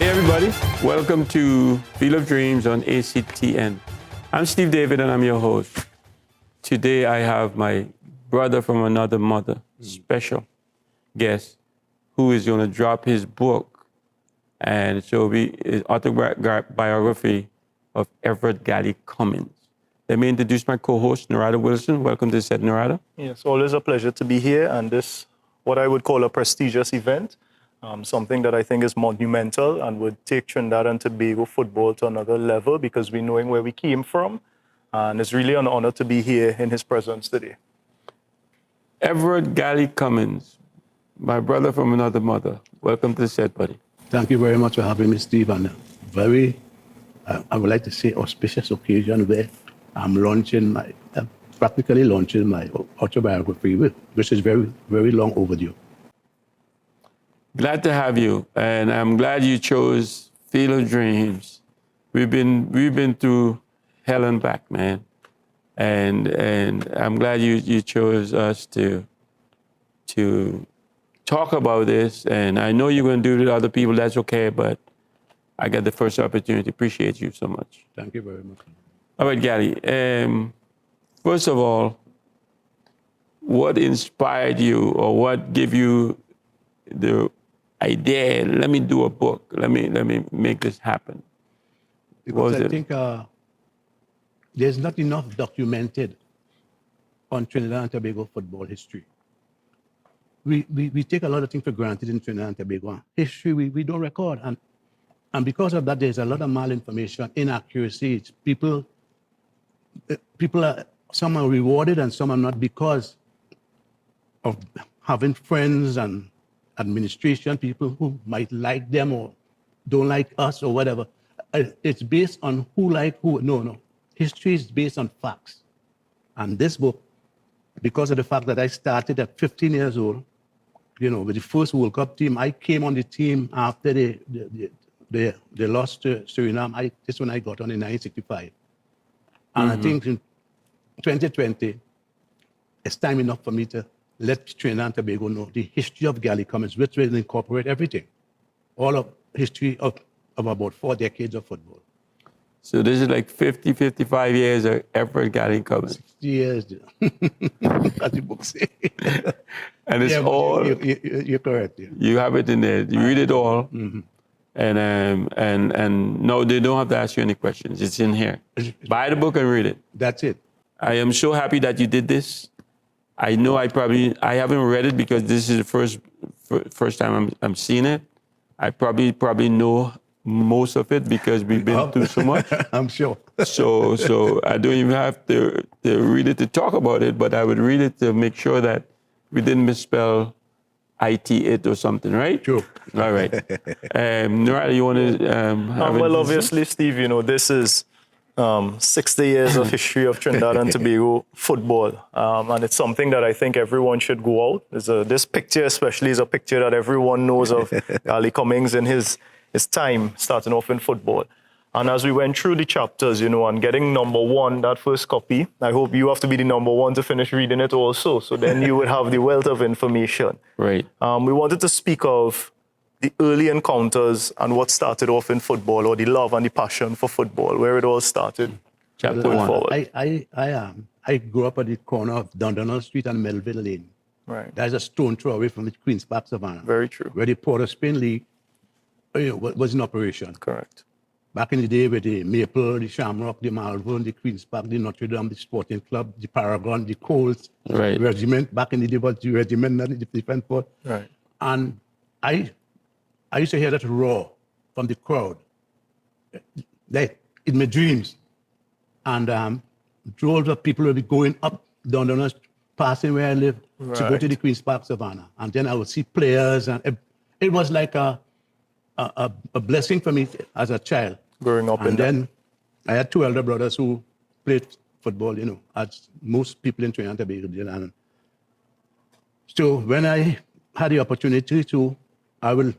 Hey everybody, welcome to Field of Dreams on ACTN. I'm Steve David and I'm your host. Today I have my brother from another mother, special guest, who is going to drop his book. And so it'll be his autobiography of Everald Cummings. Let me introduce my co-host, Narada Wilson. Welcome to the set, Narada. It's always a pleasure to be here and this, what I would call a prestigious event. Something that I think is monumental and would take Trinidad and Tobago football to another level because we're knowing where we came from. And it's really an honor to be here in his presence today. Everald Cummings, my brother from another mother. Welcome to the set, buddy. Thank you very much for having me, Steve. And I would like to say, auspicious occasion where I'm practically launching my autobiography, which is very, very long overdue. Glad to have you, and I'm glad you chose Field of Dreams. We've been through hell and back, man, and I'm glad you chose us to talk about this. And I know you're going to do it with other people. That's okay, but I got the first opportunity. Appreciate you so much. Thank you very much. All right, Gally. First of all, what inspired you, or what gave you the idea? Let me do a book. Let me make this happen. Because I think there's not enough documented on Trinidad and Tobago football history. We take a lot of things for granted in Trinidad and Tobago. History we don't record, and because of that, there's a lot of malinformation, inaccuracies. People are, some are rewarded and some are not because of having friends and administration, people who might like them or don't like us or whatever. It's based on who like who. No. History is based on facts. And this book, because of the fact that I started at 15 years old, with the first World Cup team, I came on the team after they lost to Suriname. This one I got on in 1965. And I think in 2020, it's time enough for me to let Trinidad and Tobago know the history of Cummings, which will incorporate everything, all of history of about 4 decades of football. So this is like 50, 55 years of Everald Cummings. 60 years, as the book says. And it's all... You're correct. Yeah. You have it in there. You read it all. Mm-hmm. And no, they don't have to ask you any questions. It's in here. Buy the book and read it. That's it. I am so happy that you did this. I know I haven't read it because this is the first time I'm seeing it. I probably know most of it because we've been through so much. I'm sure. So I don't even have to read it to talk about it, but I would read it to make sure that we didn't misspell it or something, right? True. All right. Narada, you want to well, obviously, Steve, this is 60 years of history of Trinidad and Tobago football. And it's something that I think everyone should go out. This picture especially is a picture that everyone knows of Cummings in his time starting off in football. And as we went through the chapters, and getting number one, that first copy, I hope you have to be the number one to finish reading it also. So then you would have the wealth of information. Right. We wanted to speak of the early encounters and what started off in football, or the love and the passion for football, where it all started. Chapter 1. Forward. I grew up at the corner of Dundonald Street and Melville Lane. Right. That's a stone throw away from the Queen's Park Savannah. Very true. Where the Port of Spain League was in operation. Correct. Back in the day with the Maple, the Shamrock, the Malvern, the Queen's Park, the Notre Dame, the Sporting Club, the Paragon, the Colts, right. Regiment. Back in the day was the Regiment, not the Defense Force. Right. And I used to hear that roar from the crowd, like in my dreams. And droves of people would be going up down the passing where I live to go to the Queen's Park Savannah. And then I would see players, and it was like a blessing for me as a child. Growing up and then I had 2 elder brothers who played football, as most people in Trinidad and Tobago did. And so when I had the opportunity to, I will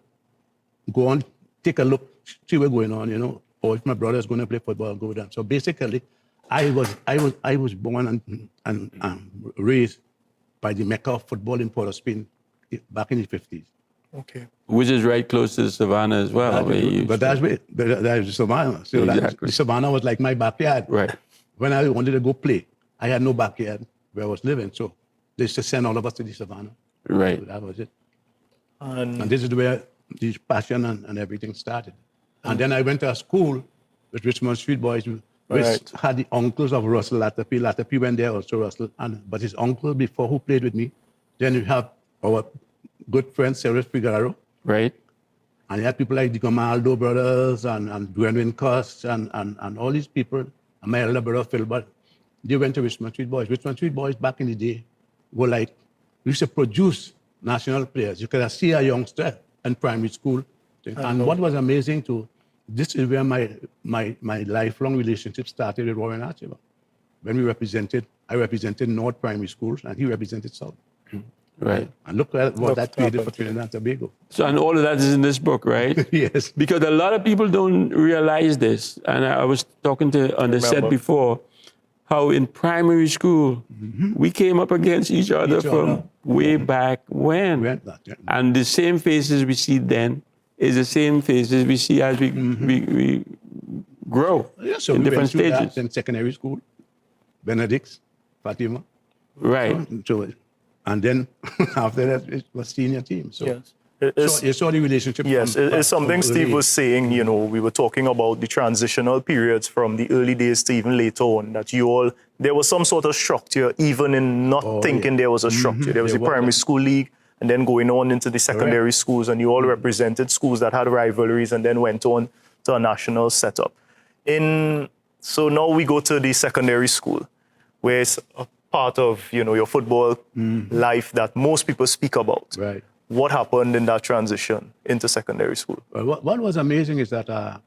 go on, take a look, see what's going on, or if my brother is going to play football, I'll go with them. So basically, I was born and raised by the Mecca of football in Port of Spain back in the 50s. Okay. which is right close to the savannah as well. But that's the savannah. So Exactly. the savannah was like my backyard. Right. When I wanted to go play, I had no backyard where I was living. So they used to send all of us to the savannah. Right. So that was it. And And this is where this passion and everything started. And then I went to a school with Richmond Street Boys, which Right. had the uncles of Russell Latapy. Latapy went there also, Russell. But his uncle before who played with me. Then you have our good friend, Cyrus Figaro. Right. And you had people like the Gamaldo brothers and Gwenwyn Cost and all these people. And my elder brother, Phil, but they went to Richmond Street Boys. Richmond Street Boys back in the day were like, we used to produce national players. You could see a youngster in primary school. And what was amazing too, this is where my lifelong relationship started with Warren Archibald. When I represented North Primary Schools and he represented South. Right. And look at what that created for Trinidad and Tobago. So, and all of that is in this book, right? Yes. Because a lot of people don't realize this. And I was talking to on the set before, how in primary school, we came up against each other from way back when. And the same faces we see then is the same faces we see as we grow So in we different went through stages. that in secondary school, Benedict's, Fatima. Right. So, and then after that, it was senior team. So, yes. so you saw the relationship. Yes, it's something Steve was saying, you know, we were talking about the transitional periods from the early days to even later on, that there was some sort of structure, even in not thinking there was a structure. There was the primary school league, and then going on into the secondary schools, and you all represented schools that had rivalries and then went on to a national setup. So now we go to the secondary school, where it's a part of, you know, your football life that most people speak about. Right. What happened in that transition into secondary school? Well, what was amazing is that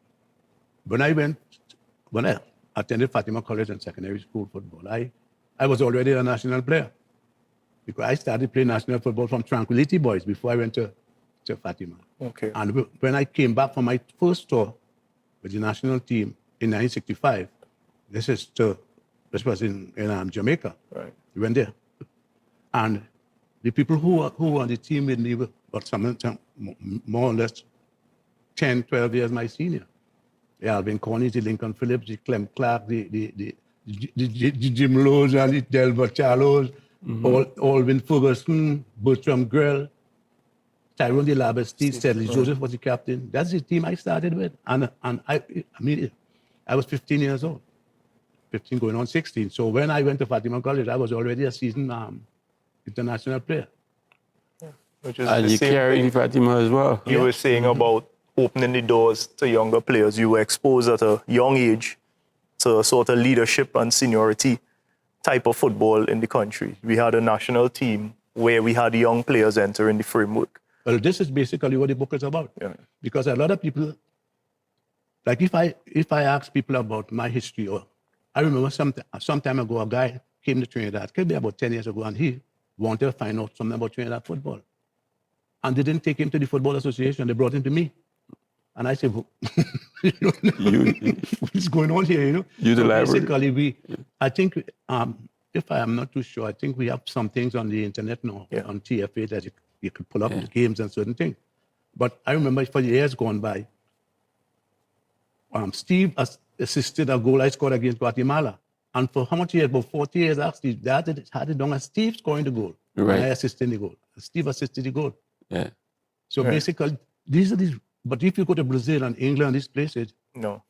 when I attended Fatima College and secondary school football, I was already a national player because I started playing national football from Tranquility Boys before I went to Fatima. Okay. And when I came back from my first tour with the national team in 1965, this was in Jamaica. Right. We went there. And the people who were on the team with me were more or less 10, 12 years my senior. The Alvin Corney, the Lincoln Phillips, the Clem Clark, the Jim Lowe's and the Delbert Charlos, Alvin Ferguson, Bertram Grell, Tyrone De Labas, Steve Sedley, Joseph was the captain. That's the team I started with. And I was 15 years old, 15 going on 16. So when I went to Fatima College, I was already a seasoned international player. Which is And the you same carry thing Fatima as well. you were saying about opening the doors to younger players. You were exposed at a young age to a sort of leadership and seniority type of football in the country. We had a national team where we had young players entering the framework. Well, this is basically what the book is about. Yeah. Because a lot of people, like if I ask people about my history, or I remember some time ago, a guy came to Trinidad, it could be about 10 years ago, and he wanted to find out something about Trinidad football. And they didn't take him to the Football Association, they brought him to me. And I said, well, what's going on here, you know? You the library. Basically, I think, if I am not too sure, I think we have some things on the internet now, on TFA, that you could pull up the games and certain things. But I remember for years gone by, Steve assisted a goal I scored against Guatemala. And for how much years? About 40 years after, that had it done as Steve scoring the goal. Right. And I assisted the goal. Steve assisted the goal. Yeah. So basically, these are these. But if you go to Brazil and England, these places, No.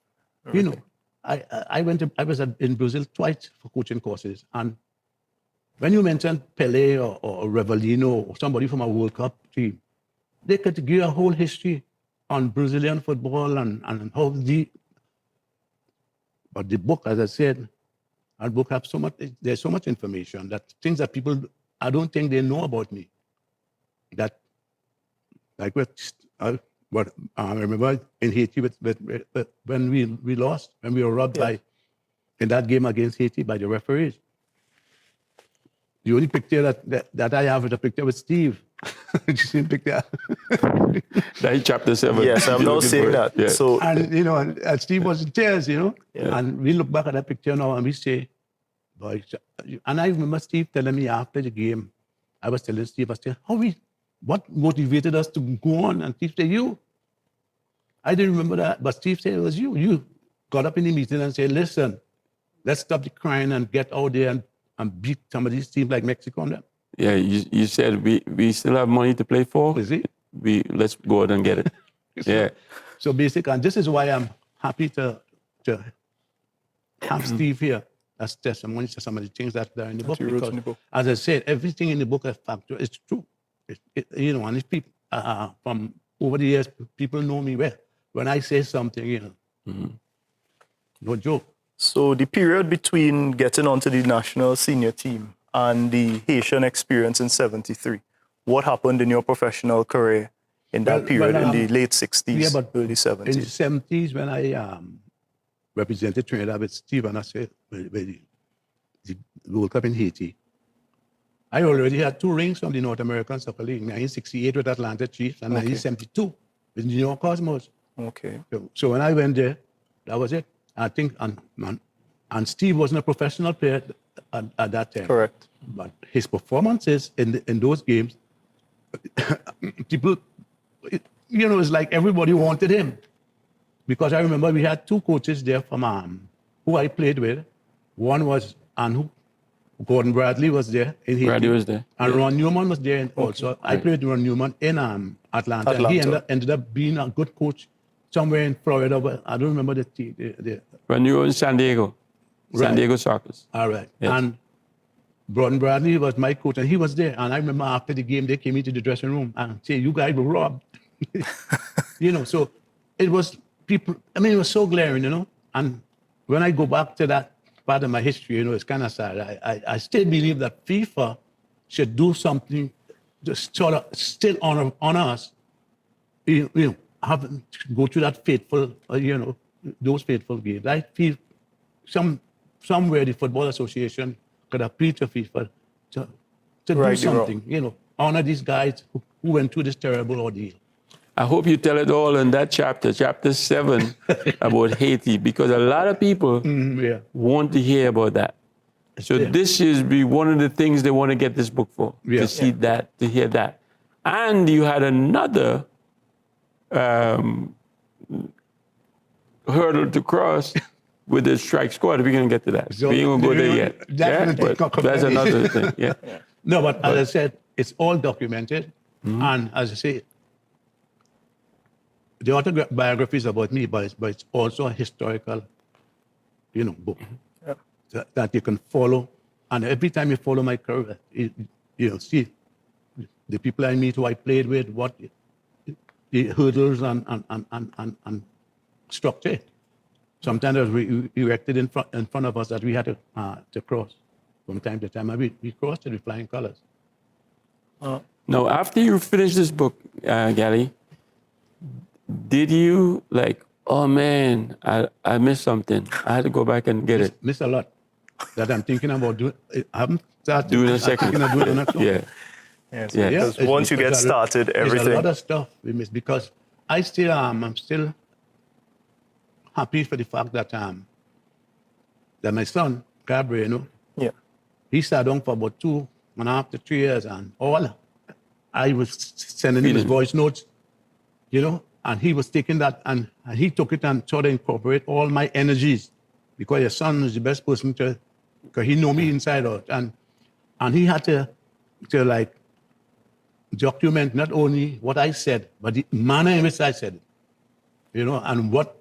you know, I was in Brazil twice for coaching courses. And when you mention Pele or Revellino or somebody from a World Cup team, they could give you a whole history on Brazilian football and how but the book, as I said, our book has so much, there's so much information, that things that people, I don't think they know about me. That, like I remember in Haiti when we lost, when we were robbed in that game against Haiti by the referees. The only picture that I have is a picture with Steve. The same picture. That in chapter 7. Yes, I'm not saying that. Yeah. So And, you know, and Steve was in tears, you know. Yeah. And we look back at that picture now and we say, boy, and I remember Steve telling me after the game, I was telling Steve, I said, how we what motivated us to go on? And Steve said, you. I didn't remember that, but Steve said it was you. You got up in the meeting and said, listen, let's stop the crying and get out there and beat some of these teams like Mexico and them. Yeah, you said we still have money to play for. Is it? Let's go out and get it. Yeah. So basically, and this is why I'm happy to have Steve here as testimony to some of the things that are in the book. you wrote in the book. As I said, everything in the book is factual. It's true. And if people from over the years, people know me well. When I say something, no joke. So the period between getting onto the national senior team and the Haitian experience in 73, what happened in your professional career in that period in the late 60s, early 70s? In the 70s, when I represented Trinidad with Steve and I said, the World Cup in Haiti, I already had 2 rings from the North American Soccer League, 1968 with Atlanta Chiefs and 1972 with New York Cosmos. Okay. So when I went there, that was it. I think, and Steve wasn't a professional player at that time. Correct. But his performances in those games, people, it's like everybody wanted him. Because I remember we had 2 coaches there from who I played with. One was Gordon Bradley was there in Haiti. Bradley was there. And Ron Newman was there also. I played with Ron Newman in Atlanta. And he ended up being a good coach somewhere in Florida, but I don't remember the team. When you were in San Diego, San Diego Sockers. All right. Yes. And Gordon Bradley was my coach, and he was there. And I remember after the game, they came into the dressing room and said, you guys were robbed. So it was people, it was so glaring, And when I go back to that part of my history, it's kind of sad. I still believe that FIFA should do something to sort of still honor us, go through that fateful, those fateful games. I feel somewhere the Football Association could appeal to FIFA to do something, honor these guys who went through this terrible ordeal. I hope you tell it all in that chapter 7, about Haiti, because a lot of people want to hear about that. So this is be one of the things they want to get this book for, to see that, to hear that. And you had another hurdle to cross with the strike squad. We're going to get to that. So, we ain't going to go there yet. But that's another thing. Yeah. No, but as I said, it's all documented. And as I say, the autobiography is about me, but it's also a historical, book that you can follow. And every time you follow my career, see the people I meet, who I played with, what the hurdles and structure. Sometimes it was erected in front of us that we had to cross from time to time. And we crossed it with flying colors. Now, after you finished this book, Gally, did you oh man, I missed something. I had to go back and get it. Missed a lot that I'm thinking about doing. I haven't started doing a second. Doing the next one. Yeah. Yes, yeah. Because once you get started, everything. There's a lot of stuff we miss because I'm still happy for the fact that that my son, Gabriel, he sat down for about 2.5 to 3 years, and all I was sending him his voice notes, and he was taking that and he took it and tried to incorporate all my energies, because your son is the best person because he know me inside out, and he had to document not only what I said, but the manner in which I said it, and what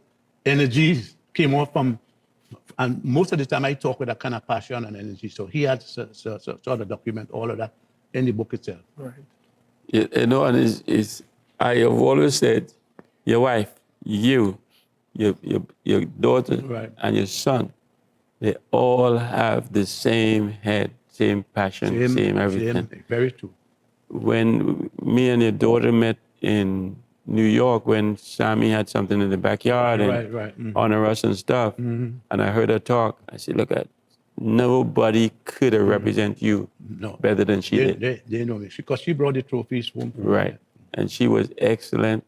energies came off from. And most of the time I talk with that kind of passion and energy. So he had to sort of document all of that in the book itself. Right. And I have always said, your wife, your daughter, and your son, they all have the same head, same passion, same everything. Very true. When me and your daughter met in New York, when Sammy had something in the backyard and honor us and stuff, and I heard her talk, I said, look, nobody could have represented you better than she did. They know me, because she brought the trophies home. Right. And she was excellent,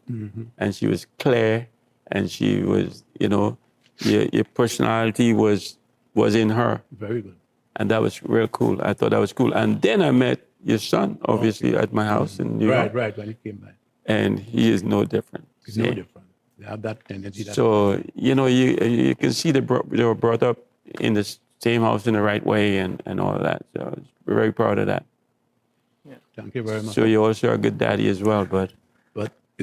and she was clear, and she was, your personality was in her. Very good. And that was real cool. I thought that was cool. And then I met your son, obviously, at my house in New York. Right, when he came back. And he is no different. It's no different. They have that tendency. So, you can see they were brought up in the same house in the right way and all of that. So I was very proud of that. Yeah. Thank you very much. So you're also a good daddy as well, but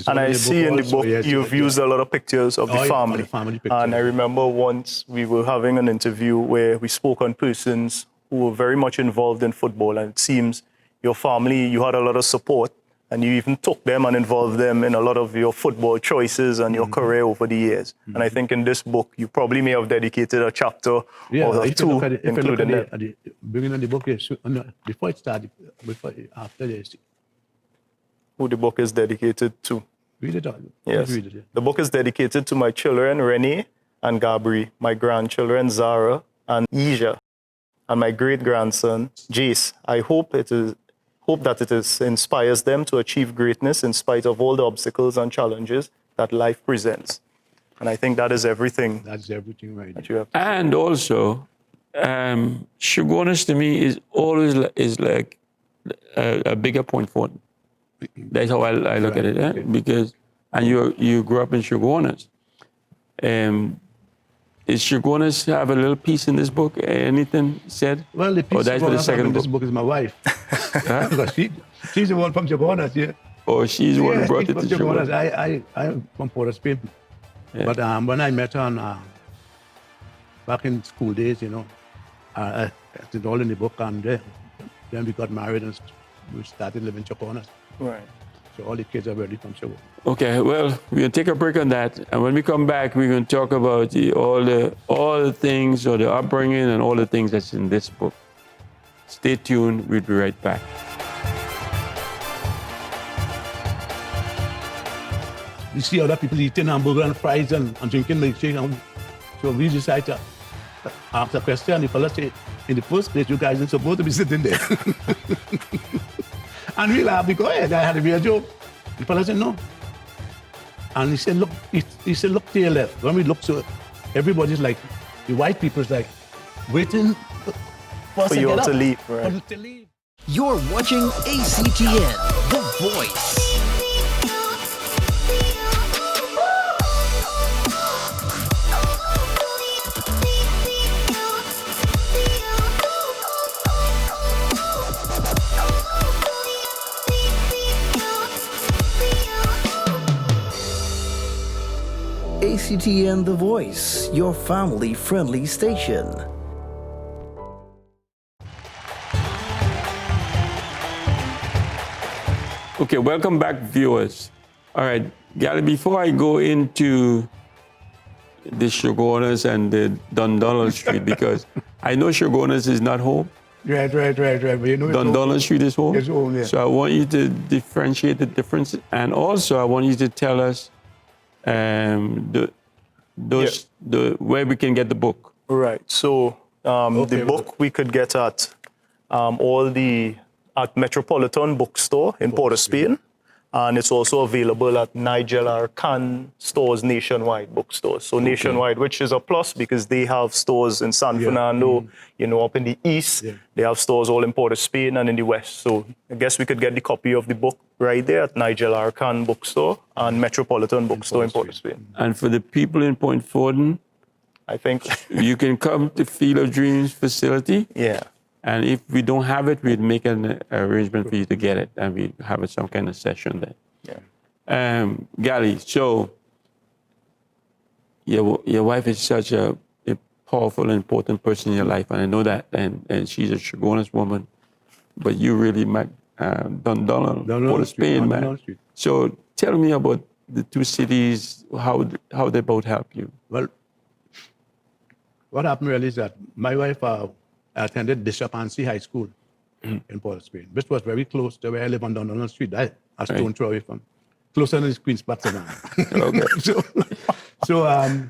and I see in the book you've used a lot of pictures of the family. The family pictures. And I remember once we were having an interview where we spoke on persons who were very much involved in football. And it seems your family, you had a lot of support, and you even took them and involved them in a lot of your football choices and your career over the years. And I think in this book, you probably may have dedicated a chapter or two, including that. At the beginning of the book, before it started, after this. Who the book is dedicated to. Read it all. Yes. Read it, yeah. The book is dedicated to my children, Renee and Gabri, my grandchildren, Zara and Isha, and my great-grandson, Jace. I hope that it inspires them to achieve greatness in spite of all the obstacles and challenges that life presents. And I think that is everything. That's everything right That you have. and also, Shogunus to me is always like a bigger point for them. That's how I look at it, Okay. because you grew up in Shogunus. Is Shogunus have a little piece in this book? Anything said? Well, the piece that's for the second in this book. book is my wife. Huh? Because she's the one from Chagonas, yeah. Or she's the one who brought she's it to from Shogunus? I'm from Port of Spain. Yeah. But when I met her back in school days, I did all in the book, and then we got married and we started living in Chagonas. Right. So all the kids are ready from Chagonas. Okay, well, we're gonna take a break on that, and when we come back, we're gonna talk about all the things, or the upbringing, and all the things that's in this book. Stay tuned. We'll be right back. You see other people eating hamburger and fries and drinking milkshake, so we decided to ask a question, and the fellow said, in the first place, you guys aren't supposed to be sitting there. And we laughed because I had a real joke. The fellow said, no. And he said, look, look to your left. When we look, so everybody's like, the white people's like, waiting for us For you all to leave, For right? us to leave. You're watching ACTN, The Voice. ACTN The Voice, your family-friendly station. Okay, welcome back, viewers. All right, Gally, before I go into the Shogunus and the Dundonald Street, because I know Shogunus is not home. Right. But you know, Dundonald Street is home. It's home, yeah. So I want you to differentiate the difference, and also I want you to tell us where we can get the book. Right. So the book we could get at at Metropolitan Bookstore in Port of Spain, and it's also available at Nigel R. Khan stores nationwide, bookstores. So nationwide, which is a plus because they have stores in San Fernando, up in the east. Yeah. They have stores all in Port of Spain and in the west. So I guess we could get the copy of the book right there at Nigel R. Khan Bookstore and Metropolitan Bookstore in Port of Spain. And for the people in Point Forden, I think you can come to Field of Dreams facility. Yeah. And if we don't have it, we'd make an arrangement for you to get it, and we have some kind of session there. Yeah. Gally, so your wife is such a powerful and important person in your life, and I know that, and she's a Shogunus woman, but you really met Dundonald, Port of Spain, man. So tell me about the two cities, how they both help you. Well, what happened really is that my wife attended Bishop Ansi High School in Port of Spain, which was very close to where I live on Dundonald Street. I stone throw away from, closer than Queen's Park. Okay.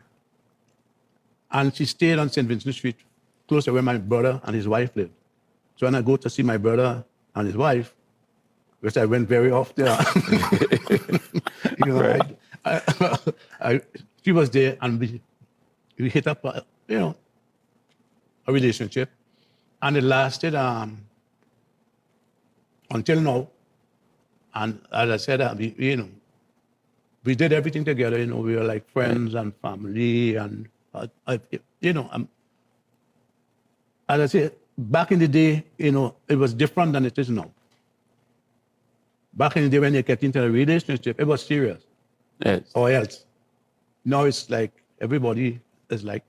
And she stayed on St. Vincent Street, close to where my brother and his wife lived. So when I go to see my brother and his wife, which I went very often, she was there, and we hit up, a relationship. And it lasted until now. And as I said, we did everything together. We were like friends and family. And, as I said, back in the day, it was different than it is now. Back in the day when you get into a relationship, it was serious. Yes. Or else. Now it's like everybody is like,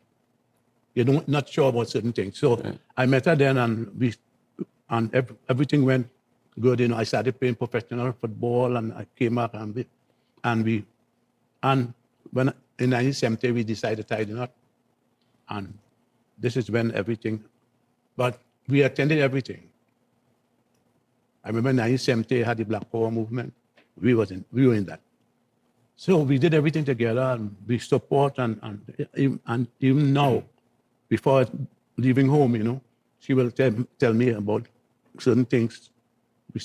not sure about certain things. So I met her then, and everything went good. I started playing professional football, and I came up, and when in 1970 we decided to tie the knot, and this is when everything. But we attended everything. I remember in 1970 had the Black Power movement. We were in that. So we did everything together, and we support, and even now, before leaving home, she will tell me about certain things we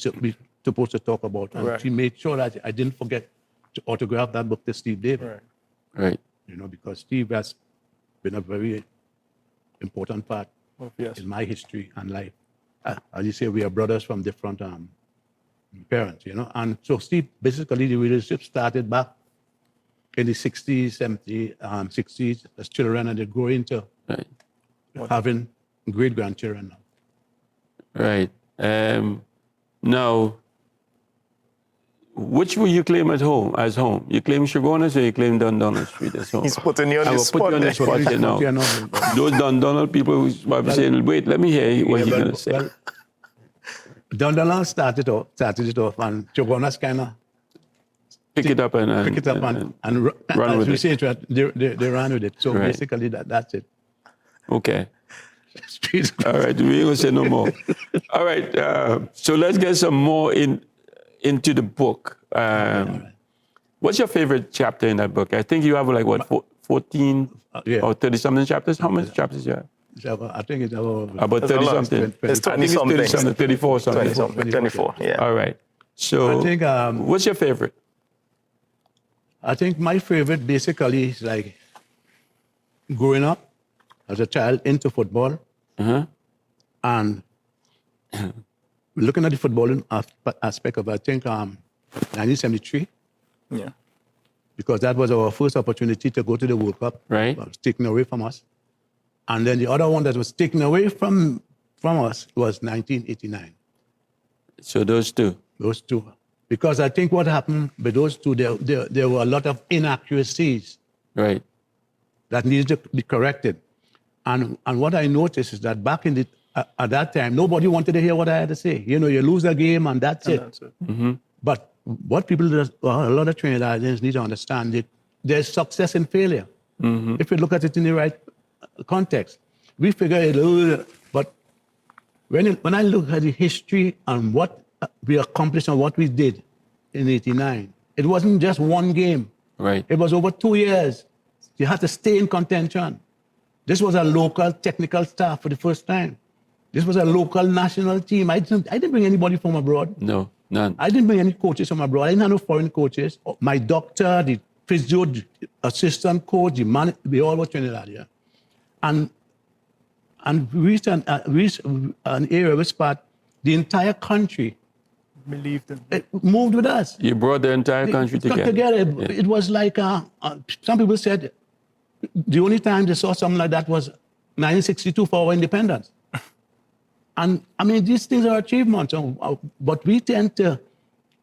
supposed to talk about. And she made sure that I didn't forget to autograph that book to Steve David. Right. Because Steve has been a very important part in my history and life. As you say, we are brothers from different parents, And so Steve, basically the relationship started back in the 60s, 70s, 60s as children, and they grow into having great-grandchildren now. Right. Now, which will you claim as home? You claim Chagonas or you claim Dundonald Street as home? He's putting you on the spot. I will put you on the spot here now. Those Dundonald people might be saying, wait, let me hear what you're going to say. Well, Dundonald started it off, and Chagonas kind of pick it up and run with it. They ran with it. So basically, that's it. Okay. All right, we ain't going to say no more. All right, so let's get some more into the book. What's your favorite chapter in that book? I think you have 14 or 30-something chapters? How many chapters do you have? I think it's about 30-something. It's 20-something. 34-something. 24, yeah. All right. So I think, what's your favorite? I think my favorite basically is like growing up as a child into football and looking at the footballing aspect of it, I think 1973. Yeah. Because that was our first opportunity to go to the World Cup. Right. It was taken away from us. And then the other one that was taken away from us was 1989. So those two. Those two. Because I think what happened with those two, there were a lot of inaccuracies that needed to be corrected. And what I noticed is that back in at that time, nobody wanted to hear what I had to say. You lose a game and that's it. Mm-hmm. But what a lot of Trinidadians need to understand is there's success in failure. Mm-hmm. If you look at it in the right context, we figure it. But when I look at the history and what we accomplished and what we did in '89, it wasn't just one game. Right. It was over 2 years. You had to stay in contention. This was a local technical staff for the first time. This was a local national team. I didn't bring anybody from abroad. No, none. I didn't bring any coaches from abroad. I didn't have no foreign coaches. My doctor, the physio, the assistant coach, the man, we all were Trinidadian. And we reached an area which part the entire country believed in. It moved with us. You brought the entire country together. It was like, some people said, the only time they saw something like that was 1962 for our independence. And I mean, these things are achievements, but we tend to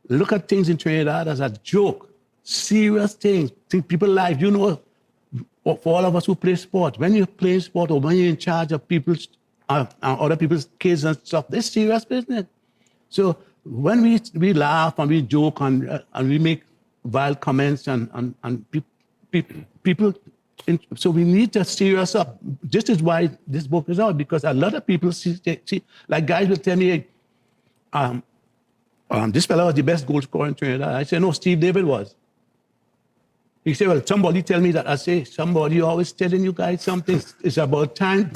look at things in Trinidad as a joke, serious things, people life. For all of us who play sport, when you play sport or when you're in charge of people's, other people's kids and stuff, this serious business. So when we laugh and we joke and we make vile comments and people, so we need to serious up. This is why this book is out, because a lot of people see like guys will tell me, this fellow was the best goal scorer in Trinidad. I say, no, Steve David was. He said, well, somebody tell me that. I say, somebody always telling you guys something. It's about time.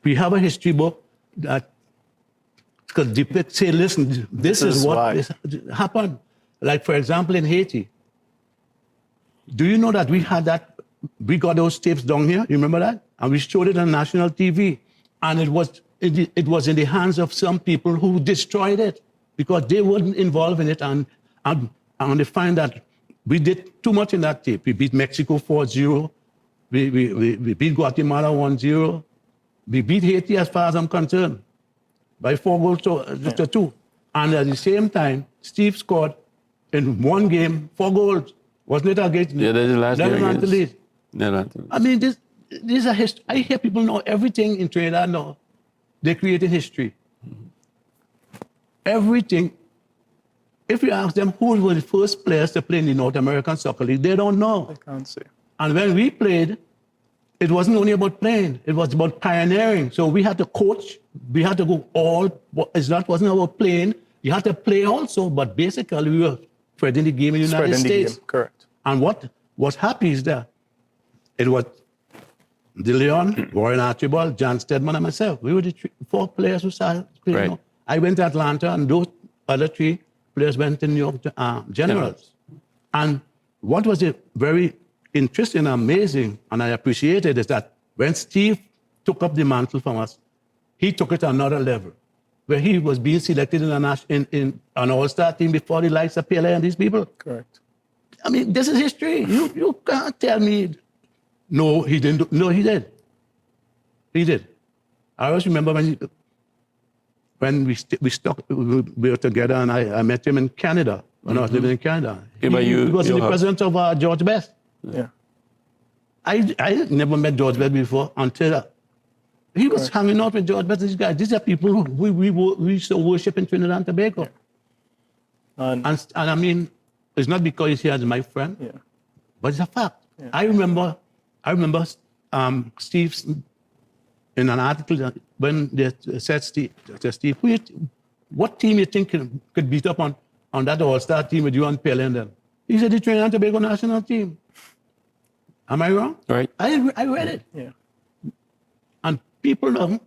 We have a history book that could depict, say, listen, this is what happened. Like, for example, in Haiti. Do you know that we got those tapes down here? You remember that? And we showed it on national TV. And it was in the hands of some people who destroyed it. because they weren't involved in it, and they find that we did too much in that tape. We beat Mexico 4-0. We beat Guatemala 1-0. We beat Haiti, as far as I'm concerned, by 4 goals to 2. And at the same time, Steve scored in one game 4 goals. Wasn't it against the last game Netherlands? Netherlands. I mean, this is a history. I hear people know everything in Trinidad now. They created history. Everything. If you ask them who were the first players to play in the North American Soccer League, they don't know. I can't say. And when we played, it wasn't only about playing, it was about pioneering. So we had to coach, we had to go all, it wasn't about playing, you had to play also, but basically we were spreading the game in the United States. The game, correct. And what was happy is that it was De Leon, Warren Archibald, John Stedman, and myself. We were the 4 players who started playing. Right. I went to Atlanta, and those other 3 players went to New York Generals. And what was very interesting and amazing, and I appreciated, is that when Steve took up the mantle from us, he took it to another level, where he was being selected in an all-star team before the likes of Pele and these people. Correct. I mean, this is history. You can't tell me, no, he didn't. No, he did. He did. I always remember when we were together, and I met him in Canada, when I was living in Canada. Yeah, but he was in the presence of George Best. Yeah. I never met George Best before until he was hanging out with George Best. These guys, these are people who we used to worship in Trinidad and Tobago. Yeah. And I mean, it's not because he's here as my friend, but it's a fact. Yeah. I remember Steve, in an article, when they said, Steve, what team you think could beat up on that all-star team with you and Pele and them? He said the Trinidad and Tobago national team. Am I wrong? Right. I read it. Yeah. And people now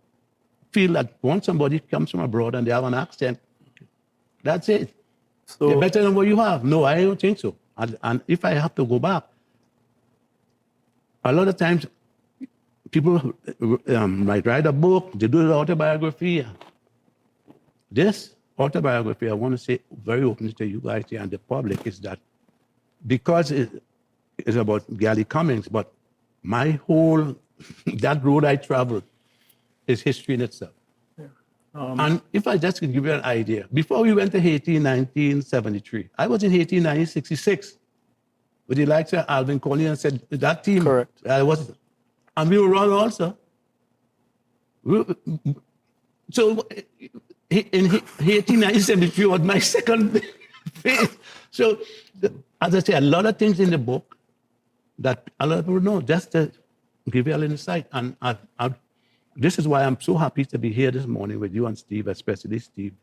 feel that once somebody comes from abroad and they have an accent, that's it. So, they're better than what you have. No, I don't think so. And if I have to go back, a lot of times people might write a book, they do the autobiography. This autobiography, I want to say very openly to you guys here and the public, is that because it's about Gally Cummings, but my whole, that road I traveled is history in itself. And if I just can give you an idea, before we went to Haiti in 1973, I was in Haiti in 1966 with the likes of Alvin Coley, and said, that team, correct. And we were wrong also. So in Haiti 1973 was my second phase. So as I say, a lot of things in the book that a lot of people know, just to give you a little insight. And this is why I'm so happy to be here this morning with you and Steve, especially Steve,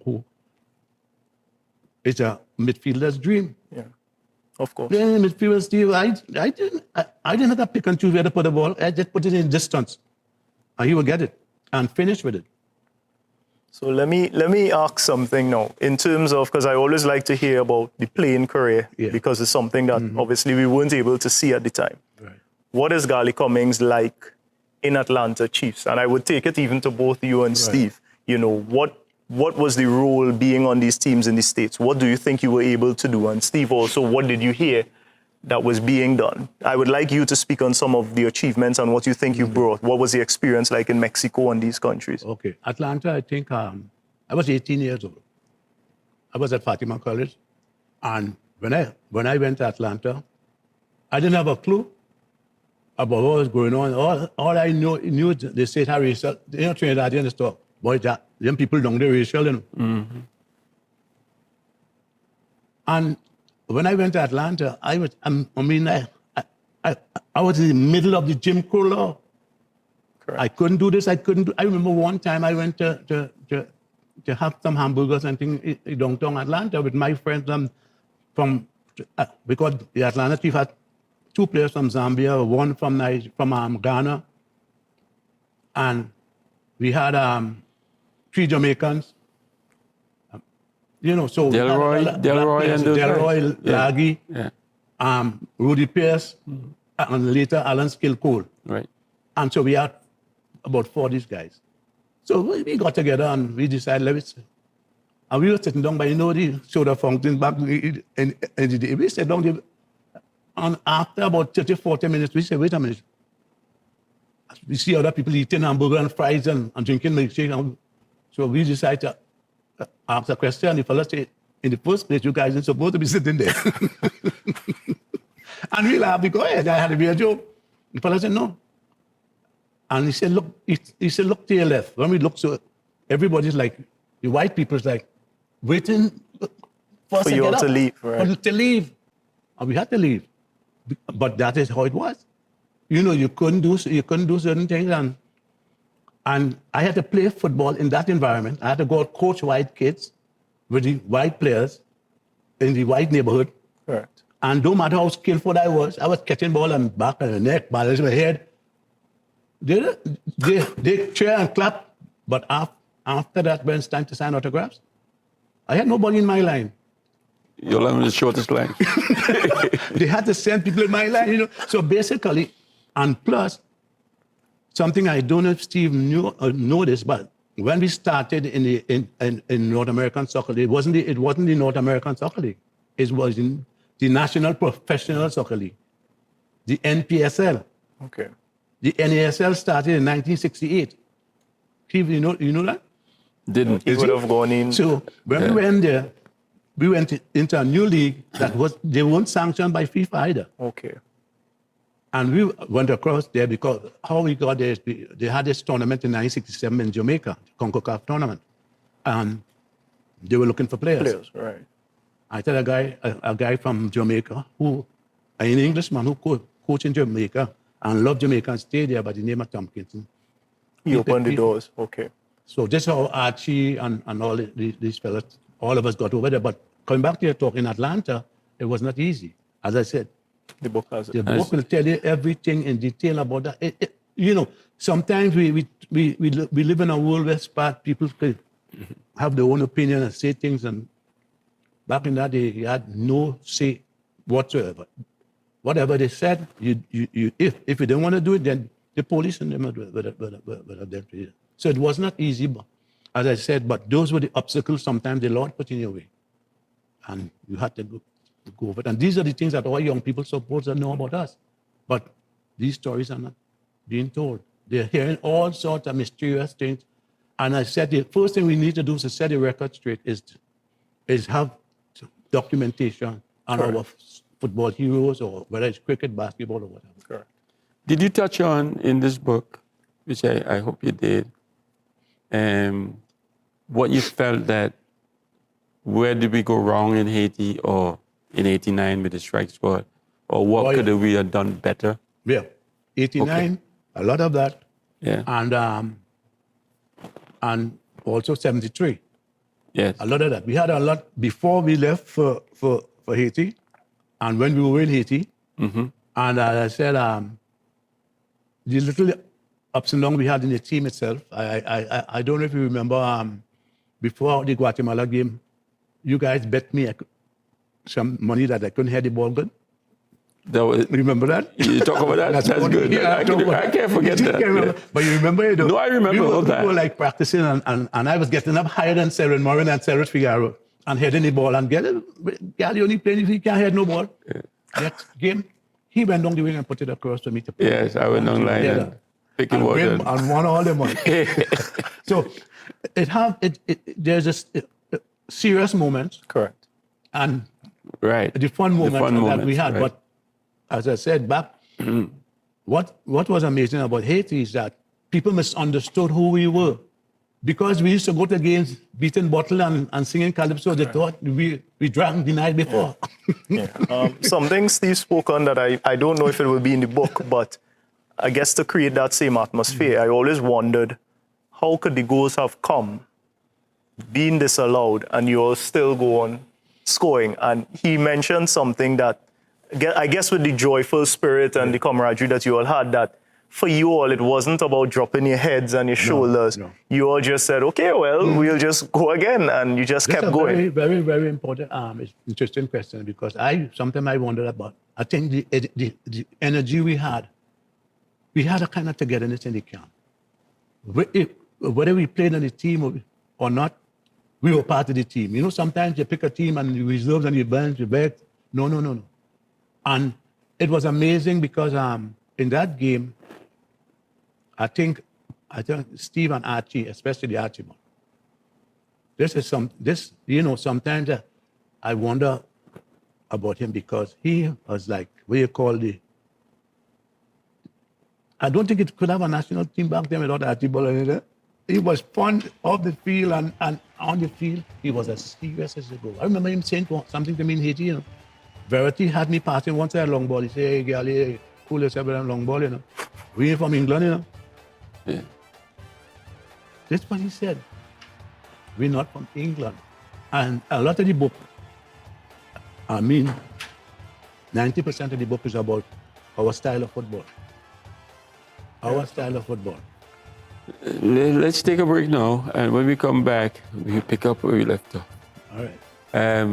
who is a midfielder's dream. Yeah, of course. Yeah, midfielder, Steve, I didn't have to pick and choose where to put the ball. I just put it in distance, and he would get it and finish with it. So let me ask something now, in terms of, because I always like to hear about the playing career, because it's something that obviously we weren't able to see at the time. Right. What is Gally Cummings like in Atlanta Chiefs? And I would take it even to both you and Steve. You know, what was the role being on these teams in the States? What do you think you were able to do? And Steve, also, what did you hear that was being done? I would like you to speak on some of the achievements and what you think you brought. What was the experience like in Mexico and these countries? Okay. Atlanta, I think I was 18 years old. I was at Fatima College. And when I went to Atlanta, I didn't have a clue about what was going on. All I knew they said how racial, Trinidadian stuff. Boy, them people don't do racial, you know. Mm-hmm. And when I went to Atlanta, I was in the middle of the Jim Crow law. Correct. I couldn't do this. I remember one time I went to have some hamburgers and things in downtown Atlanta with my friends because the Atlanta Chief had 2 players from Zambia, one from Ghana, and we had 3 Jamaicans. So Delroy, Laggy, Rudy Pierce, and later Alan Skillcole. Right. And so we had about 4 of these guys. So we got together and we decided, And we were sitting down by, the soda fountain back in the day. We sat down there, and after about 30, 40 minutes, we said, wait a minute. We see other people eating hamburger and fries and drinking milkshake. So we decided to ask a question. And the fellow said, in the first place, you guys are supposed to be sitting there. And we laughed because I had a real joke. The fellow said, no. And he said, look to your left. When we look, so everybody's like, the white people's like, waiting for us For you all to leave, right? To leave. And we had to leave. But that is how it was. You couldn't do certain things. And I had to play football in that environment. I had to go coach white kids with the white players in the white neighborhood. Correct. And no matter how skillful I was catching ball and back and the neck, balance my head. They cheer and clap. But after that, when it's time to sign autographs, I had nobody in my line. Your line was the shortest line. They had to send people in my line, So basically, and plus, something I don't know if Steve know this, but when we started in North American Soccer League, it wasn't the North American Soccer League. It was in the National Professional Soccer League, the NPSL. Okay. The NASL started in 1968. Steve, you know that? Didn't. He would have gone in. So when we went there, we went into a new league they weren't sanctioned by FIFA either. Okay. And we went across there because how we got there is they had this tournament in 1967 in Jamaica, the CONCACAF tournament. And they were looking for players. Right. I tell a guy from Jamaica, an Englishman who coached in Jamaica and loved Jamaica and stayed there by the name of Tompkinson. He opened the doors. Okay. So this is how Archie and all these fellas, all of us got over there. But coming back to your talk in Atlanta, it was not easy. As I said, The book has it. the book will tell you everything in detail about that. Sometimes we live in a world where people have their own opinion and say things. And back in that day, you had no say whatsoever. Whatever they said, if you didn't want to do it, then the police and them would have dealt with it. So it was not easy, but as I said, but those were the obstacles sometimes the Lord put in your way. And you had to go over it. And these are the things that all young people supposed to know about us. But these stories are not being told. They're hearing all sorts of mysterious things. And I said the first thing we need to do to set the record straight is have documentation on our football heroes, or whether it's cricket, basketball, or whatever. Correct. Did you touch on in this book, which I hope you did, what you felt that where did we go wrong in Haiti or in 89 with the strike squad, or what could we have done better? Yeah, 89, a lot of that. Yeah. And also 73. Yes. A lot of that. We had a lot before we left for Haiti, and when we were in Haiti. Mm-hmm. And as I said, the little ups and downs we had in the team itself. I don't know if you remember, before the Guatemala game, you guys bet me some money that I couldn't head the ball good. Remember that? You talk about that? That's good. Yeah, I can't forget that. Yeah. But you remember it, though? No, I remember all that. We were like practicing, and I was getting up higher than Sarah Morin and Sarah Figaro and heading the ball. And Gally only playing if he can't head no ball. Yeah. That game, he went down the wing and put it across for me to play. Yes, I went on line and picking water. And won all the money. So there's a serious moments. Correct. And right. the fun moments that we had. Right. But as I said back, what was amazing about Haiti is that people misunderstood who we were. Because we used to go to games beating bottle and singing calypso, they thought we drank the night before. Yeah. Something Steve spoke on that I don't know if it will be in the book, but I guess to create that same atmosphere, I always wondered, how could the goals have come, being disallowed, and you all still go on scoring? And he mentioned something that, I guess with the joyful spirit and the camaraderie that you all had, that for you all, it wasn't about dropping your heads and your shoulders. No. You all just said, okay, well, we'll just go again. And you just kept going. Very, very, very important, interesting question, because sometimes I wonder about, I think the energy we had a kind of togetherness in the camp. Whether we played on the team or not, we were part of the team. You know, sometimes you pick a team and the reserves and the bench, you back. No. And it was amazing because in that game, I think Steve and Archie, especially Archie, sometimes I wonder about him because he was like, what you call I don't think it could have a national team back then without Archie Ball. He was fond of the field and on the field, he was as serious as you go. I remember him saying something to me in Haiti, Verity had me passing one side long ball. He said, hey, girl, hey, cool yourself with a long ball, We ain't from England, Yeah. That's what he said. We're not from England. And a lot of the book, 90% of the book is about our style of football. Our style of football. Let's take a break now, and when we come back, we'll pick up where we left off. All right.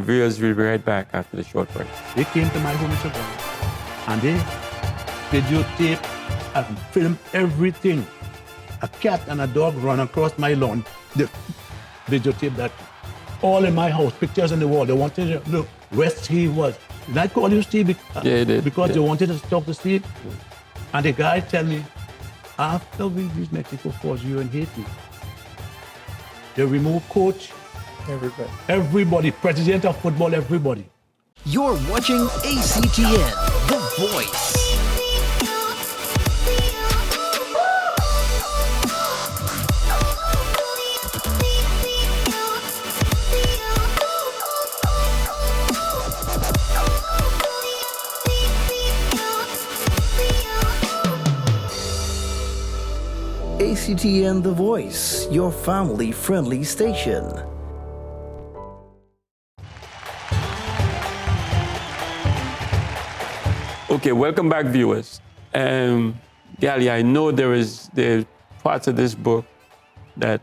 Viewers, we'll be right back after the short break. They came to my home in Chicago, and they videotape and film everything. A cat and a dog run across my lawn. They videotape that. All in my house, pictures on the wall. They wanted to look where Steve was. Did I call you Steve? Yeah, you did. Because they wanted to talk to Steve. And the guy tell me, after we beat Mexico 4-0 in Haiti, they remove coach, everybody, president of football, everybody. You're watching ACTN, The Voice. ACTN The Voice, your family-friendly station. Okay, welcome back, viewers. Gali, I know there's parts of this book that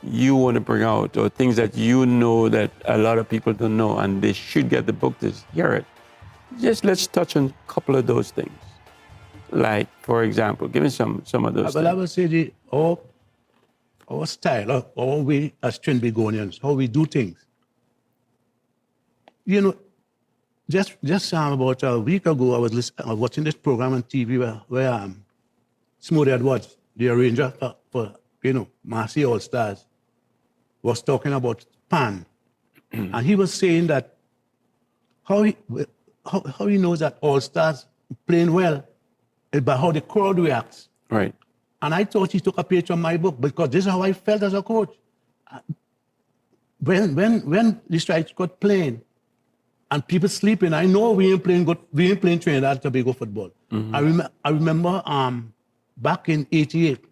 you want to bring out, or things that you know that a lot of people don't know, and they should get the book to hear it. Just let's touch on a couple of those things. Like, for example, give me some of those Well, I things. would say our style, our way as Trinbagonians, how we do things. Just about a week ago, I was watching this program on TV where Smooth Edwards, the arranger for Marcy All Stars, was talking about Pan, and he was saying that how he knows that All Stars playing well is by how the crowd reacts. Right. And I thought he took a page from my book because this is how I felt as a coach. When the strikes got playing and people sleeping, I know we ain't playing Trinidad and Tobago football. Mm-hmm. I remember back in '88,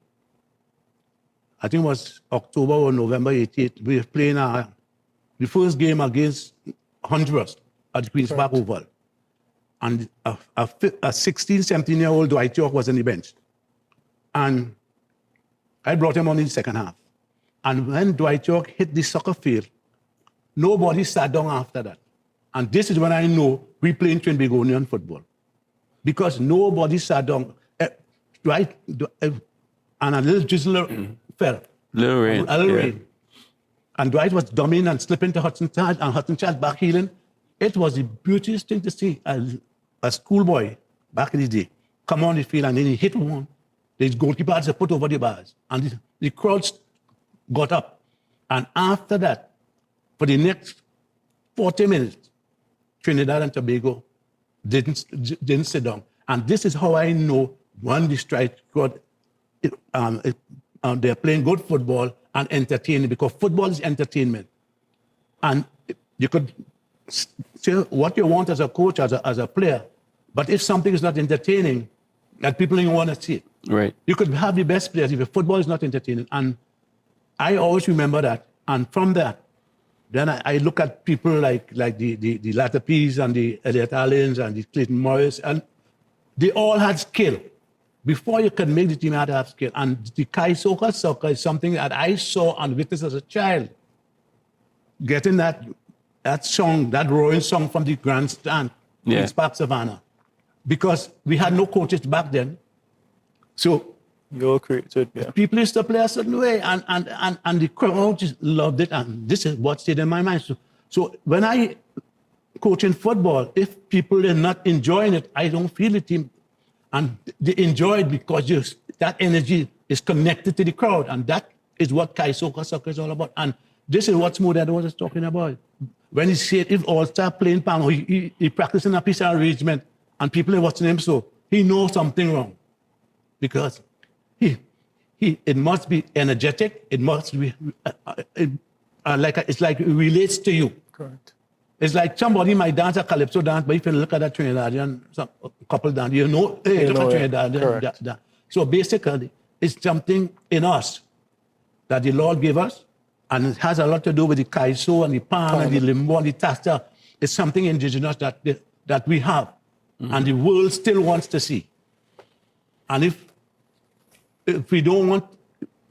I think it was October or November '88, we were playing the first game against Honduras at the Queen's Park Oval. And a 16, 17-year-old Dwight York was on the bench. And I brought him on in the second half. And when Dwight York hit the soccer field, nobody sat down after that. And this is when I know we playing Trinbagonian football. Because nobody sat down. And a little drizzle fell. Little rain. A little rain. And Dwight was dumbing and slipping to Hudson Charles, and Hudson Charles back healing. It was the beautiest thing to see a schoolboy back in the day come on the field and then he hit one. The goalkeeper had to put over the bars. And the crowd got up. And after that, for the next 40 minutes, Trinidad and Tobago didn't sit down. And this is how I know when the strike got, they're playing good football and entertaining, because football is entertainment. And you could say what you want as a coach, as a player, but if something is not entertaining, that people don't want to see it. Right. You could have the best players if your football is not entertaining. And I always remember that. And from that, then I look at people like the Latapis and the Elliot Allens and the Clayton Morris, and they all had skill. Before you could make the team, you had to have skill. And the Kaisoka soccer is something that I saw and witnessed as a child. Getting that song, that roaring song from the grandstand in Spark Savannah. Because we had no coaches back then. So You're created, yeah. People used to play a certain way, and the crowd just loved it, and this is what stayed in my mind. So when I coach in football, if people are not enjoying it, I don't feel the team, and they enjoy it because that energy is connected to the crowd, and that is what Kai Soccer is all about. And this is what Smooth Edwards was talking about. When he said if all start playing piano, he practicing a piece of arrangement, and people are watching him, so he knows something wrong, because it must be energetic. It must be it's like it relates to you. Correct. It's like somebody might dance a calypso dance, but if you look at that Trinidadian couple dance, hey, look at Trinidadian. That. So basically, it's something in us that the Lord gave us, and it has a lot to do with the kaiso and the pan and the limbo and the tasta. It's something indigenous that we have, and the world still wants to see. And if we don't want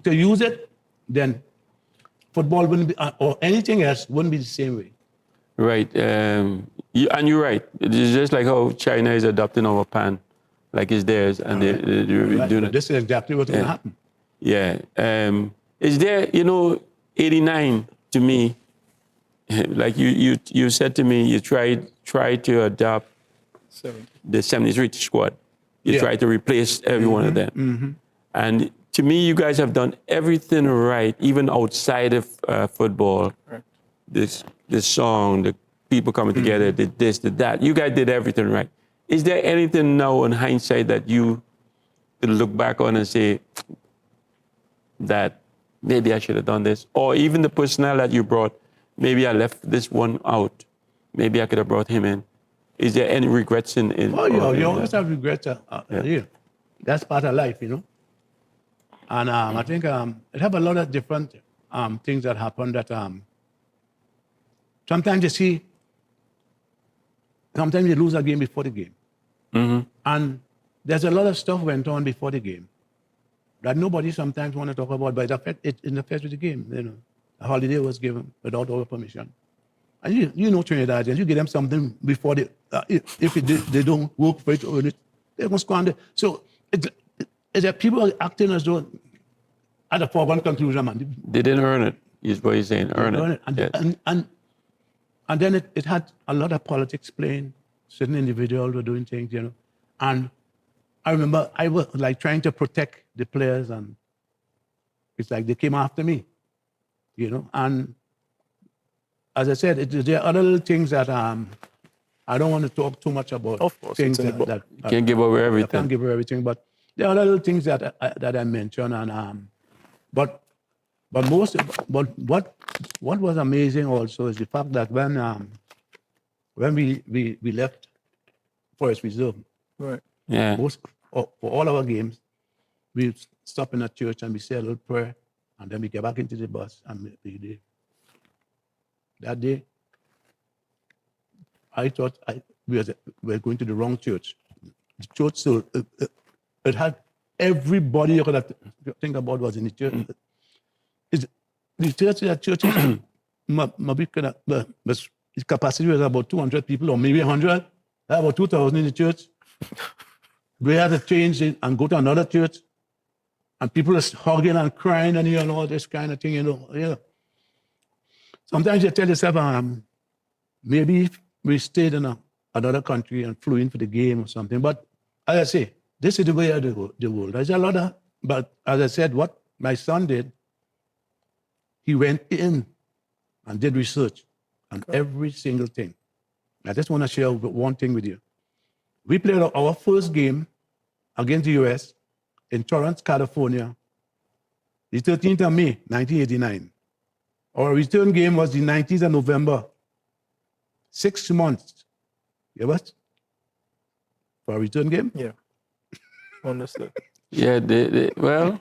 to use it, then football wouldn't be, or anything else wouldn't be the same way. Right. And you're right. It's just like how China is adopting our pan, like it's theirs, and they're doing it. This is exactly what's going to happen. Yeah. Is there, 89 to me, like you said to me, you tried to adopt the 73 squad. You tried to replace every one of them. Mm-hmm. And to me, you guys have done everything right, even outside of football. Right. This song, the people coming together, the this, the that. You guys did everything right. Is there anything now in hindsight that you could look back on and say that maybe I should have done this? Or even the personnel that you brought, maybe I left this one out. Maybe I could have brought him in. Is there any regrets in you always have regrets. That's part of life, And I think it have a lot of different things that happen that sometimes sometimes you lose a game before the game. Mm-hmm. And there's a lot of stuff went on before the game that nobody sometimes want to talk about, but it interferes with the game. A holiday was given without our permission. And you know Trinidadians, you give them something before if they don't work for it, or they're going to squander. So it's that people are acting as though at a foregone conclusion, man. They didn't earn it, is what you're saying. Earn it. And then it had a lot of politics playing. Certain individuals were doing things, And I remember I was like trying to protect the players, and it's like they came after me, And as I said, there are other little things that I don't want to talk too much about. Of course, things that can't give away everything. I can't give away everything, but there are other little things that I mentioned, and but what was amazing also is the fact that when we left Forest Reserve, right, for all our games, we stop in a church and we say a little prayer, and then we get back into the bus and we leave. That day, I thought we were going to the wrong church. The church, so it had everybody you could have think about was in the church. The church, its capacity was about 200 people, or maybe 100. About 2,000 in the church. We had to change it and go to another church, and people are hugging and crying and all this kind of thing. Sometimes you tell yourself, maybe if we stayed in another country and flew in for the game or something. But as I say, this is the way of the world. There's a lot of, but as I said, what my son did, he went in and did research on every single thing. I just want to share one thing with you. We played our first game against the U.S. in Torrance, California, the 13th of May, 1989. Our return game was the 19th of November. 6 months. You what? For a return game? Yeah. Understood. Yeah, well.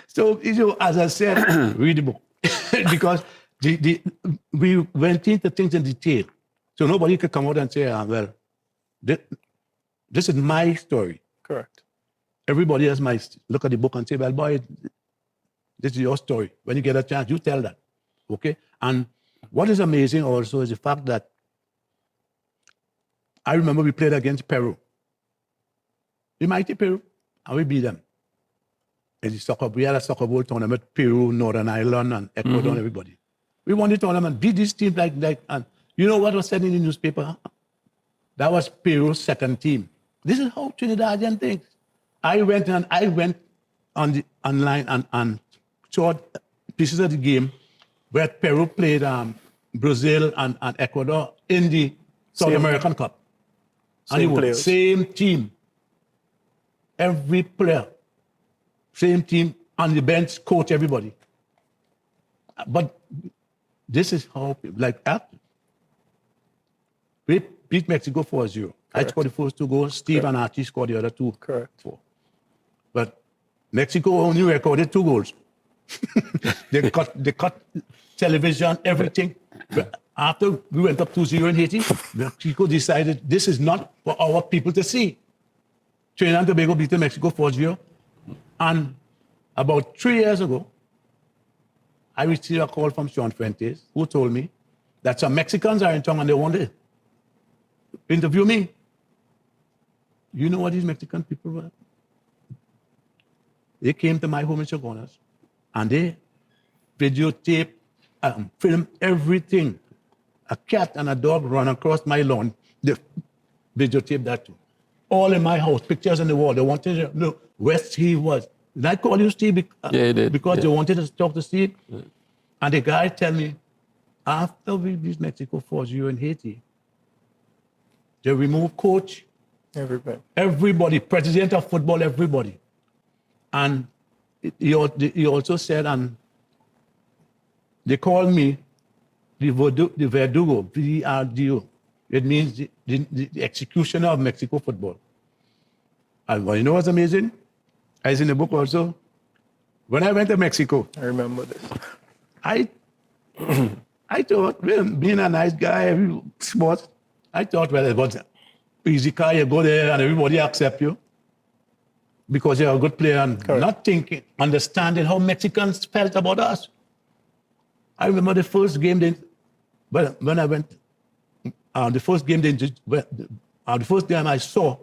So, as I said, read the book. Because we went into things in detail. So nobody could come out and say, well, this is my story. Correct. Everybody else might look at the book and say, well, boy, this is your story. When you get a chance, you tell that. Okay? And what is amazing also is the fact that I remember we played against Peru. The mighty Peru, and we beat them. in the soccer. We had a soccer bowl tournament, Peru, Northern Ireland, and Ecuador, and everybody. We won the tournament, beat this team and you know what was said in the newspaper? That was Peru's second team. This is how Trinidadian thinks. I went online and saw pieces of the game where Peru played Brazil and Ecuador in the South American Cup. And it was same team. Every player, same team, on the bench, coach, everybody. But this is how, we beat Mexico 4-0. I scored the first 2 goals. Steve and Archie scored the other 2. Correct. 4. But Mexico only recorded 2 goals. They cut television, everything. After we went up 2-0 in Haiti, Mexico decided this is not for our people to see. Trinidad and Tobago beat Mexico 4-0. And about 3 years ago, I received a call from Sean Fuentes, who told me that some Mexicans are in town and they want to interview me. You know what these Mexican people were? They came to my home in Chaguanas and they videotape, film everything. A cat and a dog run across my lawn. They videotape that too. All in my house, pictures on the wall. They wanted to know where Steve was. Did I call you Steve? Because they wanted to talk to Steve. Yeah. And the guy tell me, after we beat Mexico 4-0 in Haiti, they removed coach. Everybody, president of football, everybody. And he also said, and they called me the Verdugo, VRDO. It means the executioner of Mexico football. And you know what's amazing? As in the book also, when I went to Mexico, I remember this. I thought, well, being a nice guy, sports, I thought, well, it was easy car, you go there and everybody accept you because you're a good player and not thinking, understanding how Mexicans felt about us. I remember the first game, when I went, the first game I saw,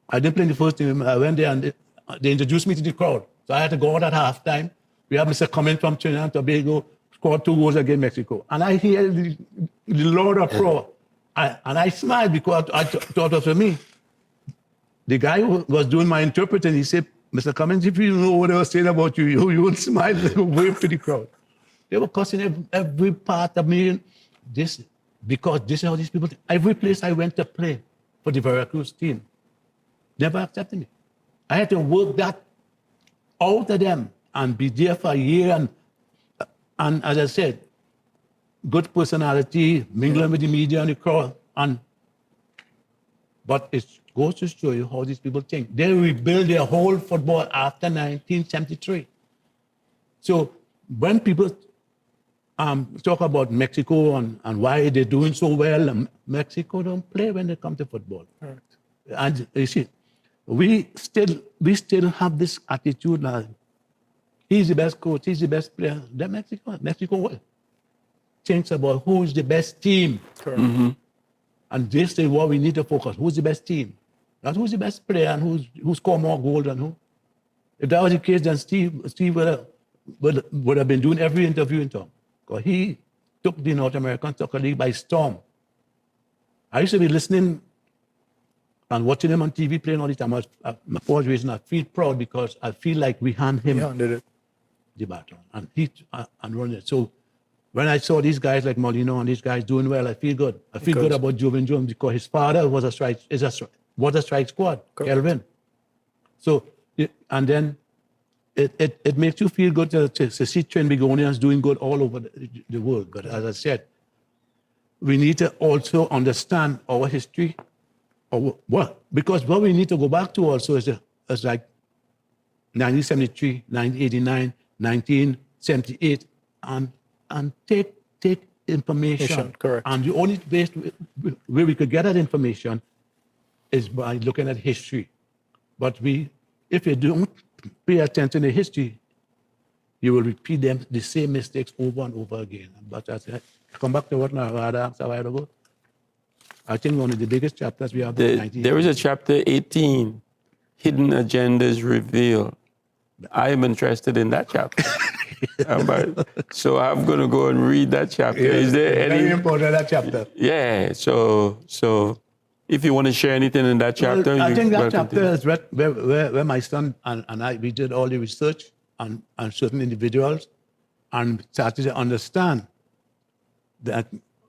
I didn't play in the first game, I went there and they introduced me to the crowd. So I had to go out at halftime. We have Mr. Cummings from Trinidad and Tobago, scored 2 goals against Mexico. And I hear the loud uproar. And I smiled because I thought it was me. The guy who was doing my interpreting, he said, Mr. Cummings, if you know what I was saying about you, you would smile and wave to the crowd. They were cussing every part of me. Because this is how these people think. Every place I went to play for the Veracruz team, never accepted me. I had to work that out of them and be there for a year. And as I said, good personality, mingling with the media and the crowd. But it goes to show you how these people think. They rebuild their whole football after 1973. So when people talk about Mexico and why they're doing so well, Mexico don't play when they come to football. Right. And you see, we still have this attitude now. He's the best coach, he's the best player. Then Mexico thinks about who is the best team. Mm-hmm. And this is what we need to focus. Who's the best team? Not who's the best player and who score more goals than who. If that was the case, then Steve would have been doing every interview in town. Because he took the North American Soccer League by storm. I used to be listening and watching him on TV playing all the time. For some reason, I feel proud because I feel like we hand him the baton and run it. So when I saw these guys like Molino and these guys doing well, I feel good. I feel good about Joven Jones because his father was a strike squad, Kelvin. So, and then it makes you feel good to see Trinbagonians doing good all over the world. But as I said, we need to also understand our history. Because what we need to go back to also is like 1973, 1989, 1978, and take information. Correct. And the only place where we could get that information is by looking at history. But if you don't pay attention to history, you will repeat the same mistakes over and over again. But as I come back to what Narada asked a while ago, I think one of the biggest chapters we have there is a chapter 18, Hidden Agendas Revealed. I am interested in that chapter. So I'm going to go and read that chapter. Is there any? Very important, that chapter. Yeah. So if you want to share anything in that chapter, Well, I think that chapter to. is where my son and I, we did all the research on certain individuals and started to understand that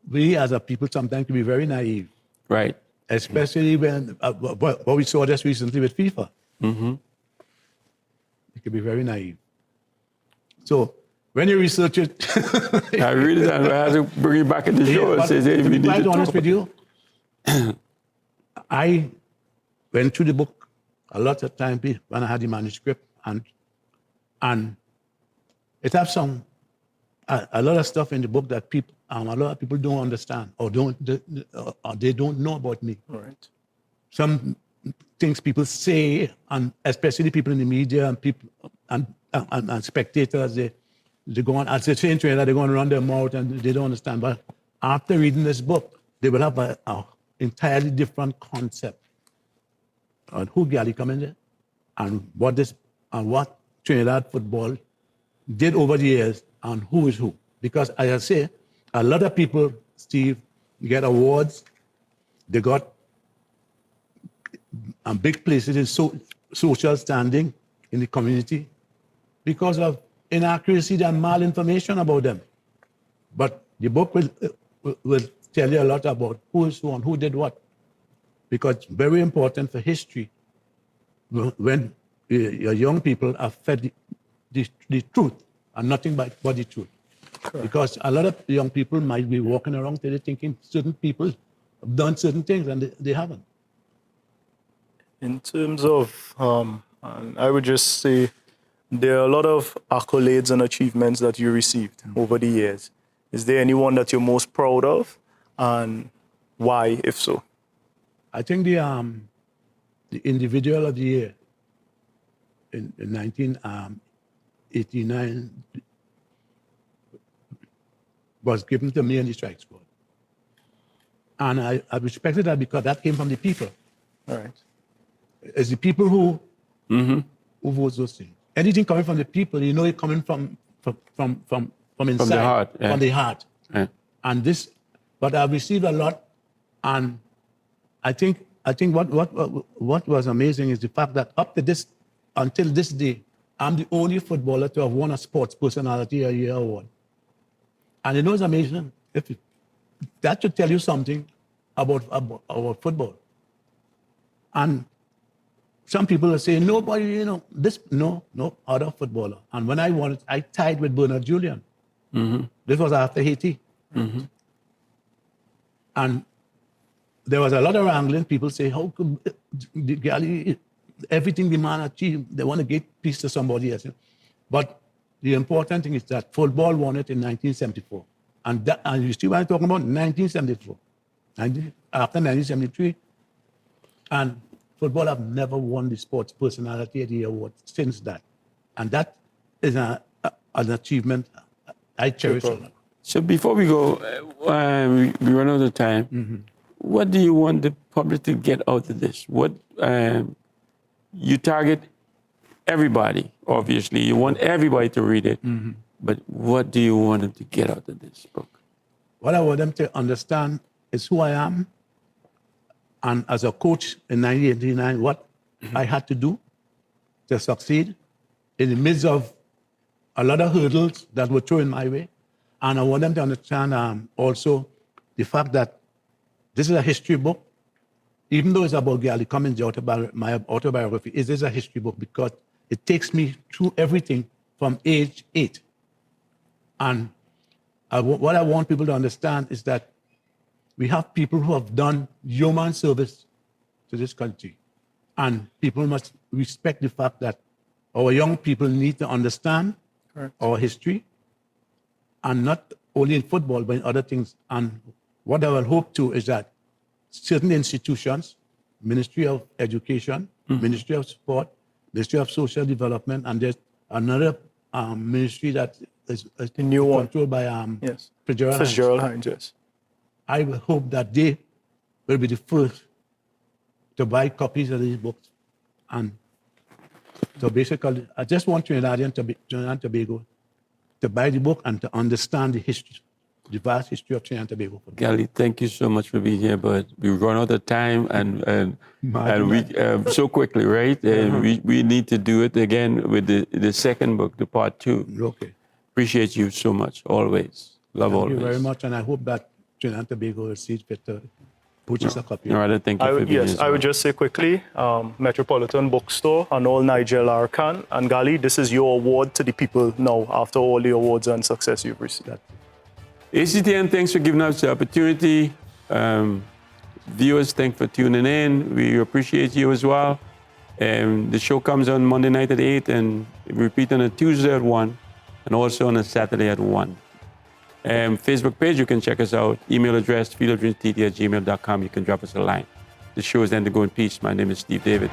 we as a people sometimes can be very naive. Right. Especially when, what we saw just recently with FIFA. Mm-hmm. It can be very naive. So when you research it, I read it and I had to bring it back in the show and say, hey, to we be need quite to honest talk with you, I went through the book a lot of time when I had the manuscript, and it has a lot of stuff in the book that people, a lot of people don't understand or they don't know about me. All right. Some things people say, and especially people in the media and people and spectators, they go on, as they say in Trinidad, they go and run their mouth and they don't understand. But after reading this book, they will have a entirely different concept on who Gally Cummings is and what Trinidad football did over the years and who is who. Because as I say, a lot of people, Steve, get awards, they got big places in social standing in the community because of inaccuracy and malinformation about them. But the book will tell you a lot about who is who and who did what. Because it's very important for history when your young people are fed the truth and nothing but the truth. Correct. Because a lot of young people might be walking around today thinking certain people have done certain things and they haven't. In terms of, I would just say there are a lot of accolades and achievements that you received over the years. Is there anyone that you're most proud of, and why, if so? I think the individual of the year in 1989 was given to me in the strike squad. And I respected that because that came from the people. All right. It's the people who vote those things. Anything coming from the people, you know, it coming from inside, From the heart. Yeah. From the heart. Yeah. And this, but I've received a lot, and I think what was amazing is the fact that until this day, I'm the only footballer to have won a Sports Personality of the Year award. And you know it's amazing. That should tell you something about football. And some people are saying, nobody, you know, no other footballer. And when I won it, I tied with Bernard Julian. Mm-hmm. This was after Haiti. Mm-hmm. And there was a lot of wrangling. People say, how could the Gally, everything the man achieved, they want to give peace to somebody else. But the important thing is that football won it in 1974. And you see what I'm talking about? 1974. After 1973. And football have never won the Sports Personality of the Year award since that. And that is an achievement I cherish a lot. So before we go, we run out of time. Mm-hmm. What do you want the public to get out of this? What you target everybody, obviously. You want everybody to read it. Mm-hmm. But what do you want them to get out of this book? What I want them to understand is who I am. And as a coach in 1989, what I had to do to succeed in the midst of a lot of hurdles that were thrown my way. And I want them to understand also the fact that this is a history book. Even though it's about Gally Cummings, my autobiography, it is a history book because it takes me through everything from age 8. And what I want people to understand is that we have people who have done human service to this country. And people must respect the fact that our young people need to understand our history, and not only in football, but in other things. And what I will hope to is that certain institutions, Ministry of Education, Ministry of Sport, Ministry of Social Development, and there's another ministry that is controlled by Fitzgerald Hines, yes. I will hope that they will be the first to buy copies of these books and So basically, I just want Trinidad and Tobago to buy the book and to understand the history, the vast history of Trinidad and Tobago football. Gally, thank you so much for being here, but we've run out of time and we so quickly, right? We need to do it again with the second book, the part 2. Okay. Appreciate you so much, always. Love always. Thank you very much, and I hope that Trinidad and Tobago will see it fit to purchase a copy. All right, thank you for being here. Yes, I would just say quickly, Metropolitan Bookstore and all Nigel Arkan. And Gali, this is your award to the people now after all the awards and success you've received. ACTN, thanks for giving us the opportunity. Viewers, thanks for tuning in. We appreciate you as well. The show comes on Monday night at 8 and repeat on a Tuesday at 1 and also on a Saturday at 1. Facebook page, you can check us out. Email address, fieldofdreamstt@gmail.com. You can drop us a line. The show is then to go in peace. My name is Steve David.